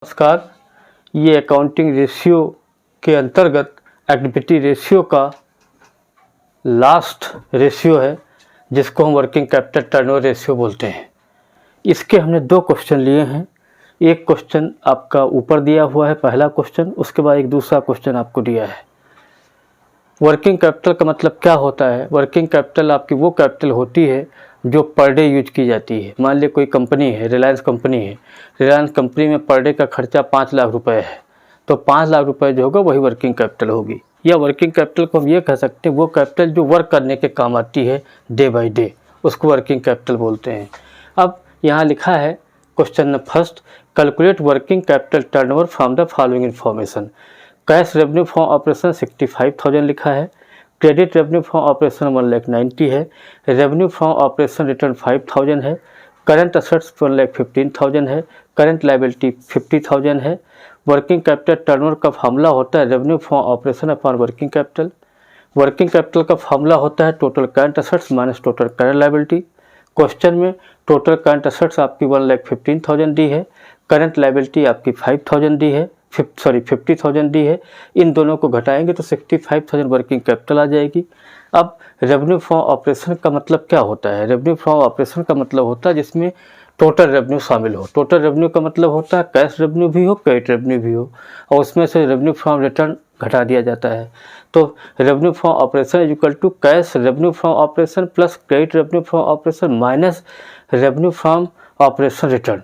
नमस्कार। ये accounting ratio के अंतर्गत एक्टिविटी रेशियो का लास्ट रेशियो है जिसको हम वर्किंग कैपिटल टर्नओवर रेशियो बोलते हैं। इसके हमने दो क्वेश्चन लिए हैं। एक क्वेश्चन आपका ऊपर दिया हुआ है, पहला क्वेश्चन, उसके बाद एक दूसरा क्वेश्चन आपको दिया है। वर्किंग कैपिटल का मतलब क्या होता है? वर्किंग कैपिटल आपकी वो कैपिटल होती है जो पर डे यूज की जाती है। मान लीजिए कोई कंपनी है, रिलायंस कंपनी है, रिलायंस कंपनी में पर डे का खर्चा 5 लाख रुपए है, तो 5 लाख रुपए जो होगा वही वर्किंग कैपिटल होगी। या वर्किंग कैपिटल को हम ये कह सकते हैं वो कैपिटल जो वर्क करने के काम आती है डे बाय डे, उसको वर्किंग कैपिटल बोलते हैं। अब यहाँ लिखा है question first, calculate working capital turnover from the following information. Cash revenue from operation 65,000 लिखा है, क्रेडिट रेवेन्यू फ्रॉम ऑपरेशन 1,90,000 है, रेवेन्यू फ्रॉम ऑपरेशन रिटर्न 5,000 है, करंट असेट्स 1,15,000 है, करंट लायबिलिटी 50,000 है। वर्किंग कैपिटल टर्नओवर का फार्मूला होता है revenue from operation upon working capital. Working capital का फार्मूला होता है total current assets minus total current liability. Question में टोटल करंट असेट्स आपकी 1,15,000 दी है, करंट लायबिलिटी आपकी 5,000 दी है, 50,000 दी है। इन दोनों को घटाएंगे तो 65,000 वर्किंग कैपिटल आ जाएगी। अब रेवेन्यू फ्रॉम ऑपरेशन का मतलब क्या होता है? रेवेन्यू फ्रॉम ऑपरेशन का मतलब होता है जिसमें टोटल रेवेन्यू शामिल हो। टोटल रेवेन्यू का मतलब होता है कैश रेवेन्यू भी हो, क्रेडिट रेवेन्यू भी हो, और उसमें से रेवेन्यू फ्रॉम रिटर्न घटा दिया जाता है। तो revenue from operation is equal to cash revenue from operation plus credit revenue from operation minus revenue from operation return.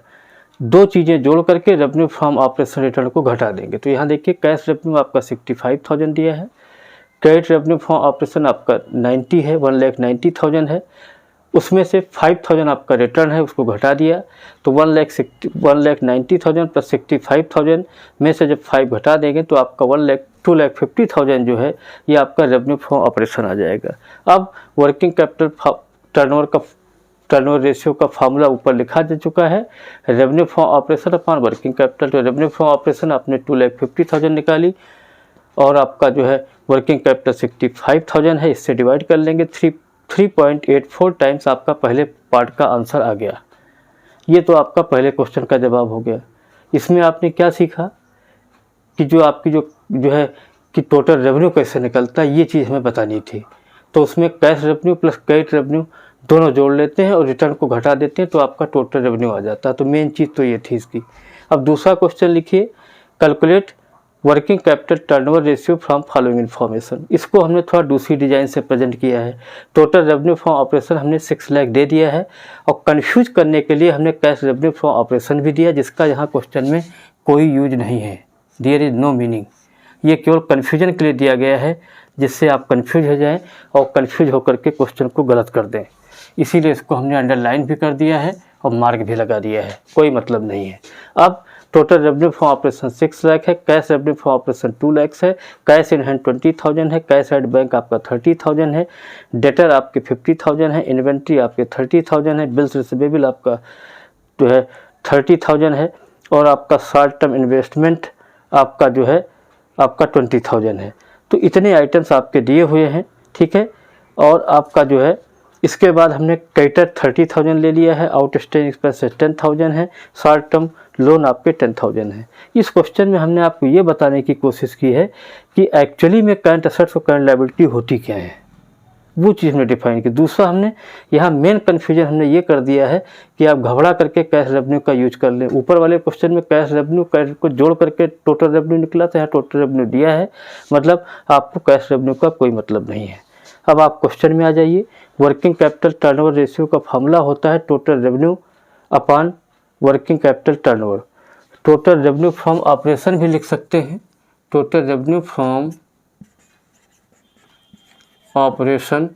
दो चीज़ें जोड़ करके रेवेन्यू फ्रॉम ऑपरेशन रिटर्न को घटा देंगे। तो यहाँ देखिए कैश रेवेन्यू आपका 65,000 दिया है, क्रेडिट रेवेन्यू फ्रॉम ऑपरेशन आपका 90 है, 1,90,000 है, उसमें से 5,000 आपका रिटर्न है, उसको घटा दिया तो 1,90,000 प्लस 65,000 में से जब 5 घटा देंगे तो आपका 2,50,000 जो है ये आपका रेवेन्यू फ्रॉम ऑपरेशन आ जाएगा। अब वर्किंग कैपिटल टर्नओवर रेशियो का फार्मूला ऊपर लिखा जा चुका है, revenue from operation upon working capital. तो रेवेन्यू फ्रॉम ऑपरेशन आपने 2,50,000 निकाली और आपका जो है वर्किंग कैपिटल 65,000 है, इससे डिवाइड कर लेंगे 3.84 टाइम्स आपका पहले पार्ट का आंसर आ गया। ये तो आपका पहले क्वेश्चन का जवाब हो गया। इसमें आपने क्या सीखा कि जो आपकी जो है कि टोटल रेवेन्यू कैसे निकलता है, ये चीज़ हमें बतानी थी। तो उसमें cash revenue plus credit revenue दोनों जोड़ लेते हैं और रिटर्न को घटा देते हैं तो आपका टोटल रेवेन्यू आ जाता है। तो मेन चीज़ तो ये थी इसकी। अब दूसरा क्वेश्चन लिखिए, calculate working capital turnover ratio from following information. इसको हमने थोड़ा दूसरी डिजाइन से प्रेजेंट किया है। टोटल रेवेन्यू फ्रॉम ऑपरेशन हमने 6 लाख दे दिया है और कंफ्यूज करने के लिए हमने कैश रेवेन्यू फ्रॉम ऑपरेशन भी दिया, जिसका यहाँ क्वेश्चन में कोई यूज नहीं है। There is no meaning. ये केवल कन्फ्यूजन के लिए दिया गया है जिससे आप कन्फ्यूज हो जाएं और कन्फ्यूज होकर के क्वेश्चन को गलत कर दें। इसीलिए इसको हमने अंडरलाइन भी कर दिया है और मार्क भी लगा दिया है, कोई मतलब नहीं है। अब total revenue from operation 6 lakh है, cash revenue from operation 2 lakh है, कैश इन हैंड 20,000 है, कैश एट बैंक आपका 30,000 है, डेटर आपके 50,000 है, इन्वेंट्री आपके 30,000 है, बिल्स रिसीवेबल आपका जो है 30,000 है और आपका शॉर्ट टर्म इन्वेस्टमेंट आपका जो है आपका 20,000 है। तो इतने आइटम्स आपके दिए हुए हैं, ठीक है। और आपका जो है इसके बाद हमने क्रेडिटर 30,000 ले लिया है, आउटस्टैंडिंग एक्सपेंसेस 10,000 है, शॉर्ट टर्म लोन आपके 10,000 है। इस क्वेश्चन में हमने आपको ये बताने की कोशिश की है कि एक्चुअली में करंट असेट्स और करंट लायबिलिटी होती क्या है, वो चीज़ हमने डिफाइन की। दूसरा हमने यहाँ मेन कन्फ्यूजन हमने ये कर दिया है कि आप घबरा करके कैश रेवेन्यू का यूज कर लें। ऊपर वाले क्वेश्चन में कैश रेवेन्यू को जोड़ करके टोटल रेवेन्यू निकला था, यहाँ टोटल रेवेन्यू दिया है, मतलब आपको कैश रेवेन्यू का कोई मतलब नहीं है। अब आप क्वेश्चन में आ जाइए। वर्किंग कैपिटल टर्नओवर रेशियो का फार्मूला होता है total revenue upon working capital turnover. Total revenue from operation भी लिख सकते हैं, टोटल रेवेन्यू फ्रॉम ऑपरेशन,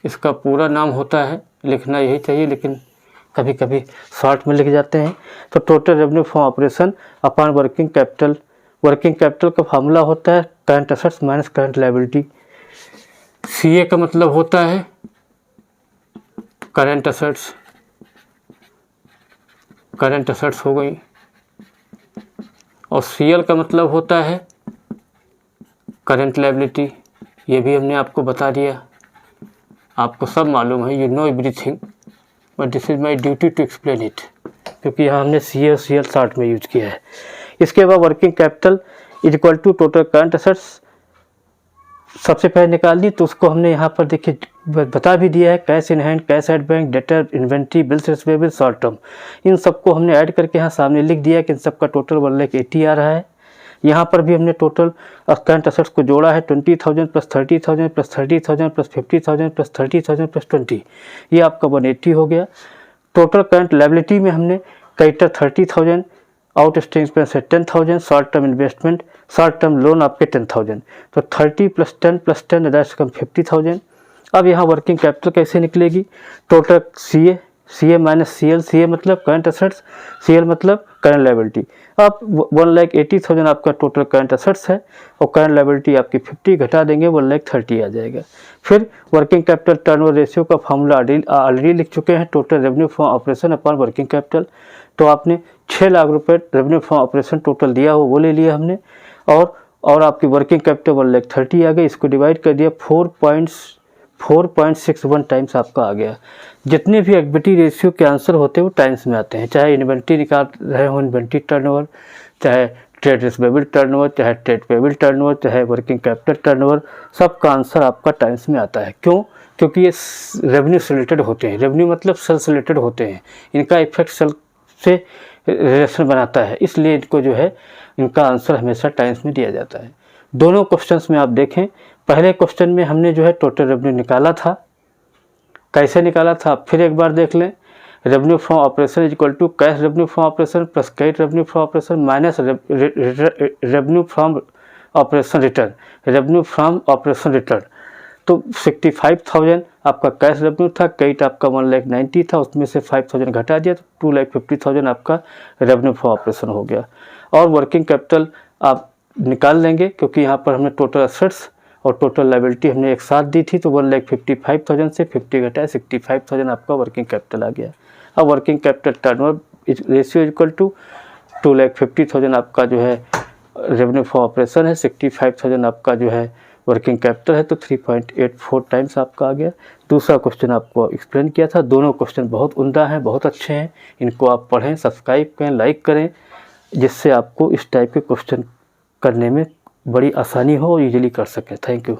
इसका पूरा नाम होता है, लिखना यही चाहिए लेकिन कभी कभी शॉर्ट में लिख जाते हैं। तो total revenue from operation upon working capital. Working capital का फार्मूला होता है current assets minus current liability. CA का मतलब होता है करंट असेट्स हो गई, और सीएल का मतलब होता है करंट लायबिलिटी। ये भी हमने आपको बता दिया, आपको सब मालूम है, you know everything, but this is my duty to explain it. क्योंकि यहाँ हमने CA और CL शॉर्ट में यूज किया है। इसके बाद working capital is equal to total current assets सबसे पहले निकाल दी, तो उसको हमने यहाँ पर देखिए बता भी दिया है, cash in hand, cash at bank, debtor, inventory, bills receivable, short term, इन सबको हमने ऐड करके यहाँ सामने लिख दिया कि इन सबका टोटल 1,80,000 आ रहा है। यहाँ पर भी हमने टोटल करंट एसेट्स को जोड़ा है 20,000 plus 30,000 plus 30,000 plus 50,000 plus 30,000 plus 20, ये आपका 180 हो गया। टोटल करंट लायबिलिटी में हमने क्रेडिटर 30,000, आउटस्टैंडिंग एक्सपेंस है 10,000, short term investment, short term loan आपके 10,000, तो 30 प्लस 10 प्लस 10 दैट्स कम 50,000। अब यहाँ वर्किंग कैपिटल कैसे निकलेगी, total CA minus CL, CA मतलब करंट एसेट्स, CL मतलब करंट लायबिलिटी। अब 1,80,000 आपका टोटल करंट एसेट्स है और करंट लायबिलिटी आपकी 50 घटा देंगे 1,30,000 आ जाएगा। फिर वर्किंग कैपिटल टर्नओवर रेशियो का फॉर्मूला ऑलरेडी लिख चुके हैं, total revenue from operation upon working capital. तो आपने 6 लाख रुपए रेवेन्यू फ्रॉम ऑपरेशन टोटल दिया हो वो ले लिया हमने, और आपकी वर्किंग कैपिटल 1,30,000 आ गई, इसको डिवाइड कर दिया 4.61 टाइम्स आपका आ गया। जितने भी इक्विटी रेशियो के आंसर होते हैं वो टाइम्स में आते हैं, चाहे इन्वेंट्री निकाल रहे हो इन्वेंट्री टर्नओवर, चाहे ट्रेड रिसीवेबल टर्नओवर, चाहे ट्रेड पेबल टर्नओवर, चाहे वर्किंग कैपिटल टर्नओवर, सबका आंसर आपका टाइम्स में आता है। क्यों? क्योंकि ये रेवेन्यू से रिलेटेड होते हैं, रेवेन्यू मतलब सेल से रिलेटेड होते हैं, इनका इफेक्ट सेल से रिलेशन बनाता है, इसलिए इनको जो है इनका आंसर हमेशा टाइम्स में दिया जाता है। दोनों क्वेश्चंस में आप देखें, पहले क्वेश्चन में हमने जो है टोटल रेवेन्यू निकाला था, कैसे निकाला था आप फिर एक बार देख लें। Revenue from operation is equal to cash revenue from operation plus credit revenue from operation minus revenue from operation return, revenue from operation return. तो 65,000 आपका कैश रेवेन्यू था, क्रेडिट आपका 1,90,000 था, उसमें से 5,000 घटा दिया तो 2,50,000 आपका रेवेन्यू फ्रॉम ऑपरेशन हो गया। और वर्किंग कैपिटल आप निकाल लेंगे क्योंकि यहाँ पर हमने टोटल एसेट्स और टोटल लायबिलिटी हमने एक साथ दी थी, तो 1,55,000 से 50 घटाए 65,000 आपका वर्किंग कैपिटल आ गया। अब working capital turnover ratio equal to 2,50,000 आपका जो है रेवेन्यू फॉर ऑपरेशन है, 65,000 आपका जो है वर्किंग कैपिटल है, तो 3.84 टाइम्स आपका आ गया। दूसरा क्वेश्चन आपको एक्सप्लेन किया था। दोनों क्वेश्चन बहुत उम्दा हैं, बहुत अच्छे हैं, इनको आप पढ़ें, सब्सक्राइब करें, लाइक करें, जिससे आपको इस टाइप के क्वेश्चन करने में बड़ी आसानी हो और इजीली कर सकें। Thank you.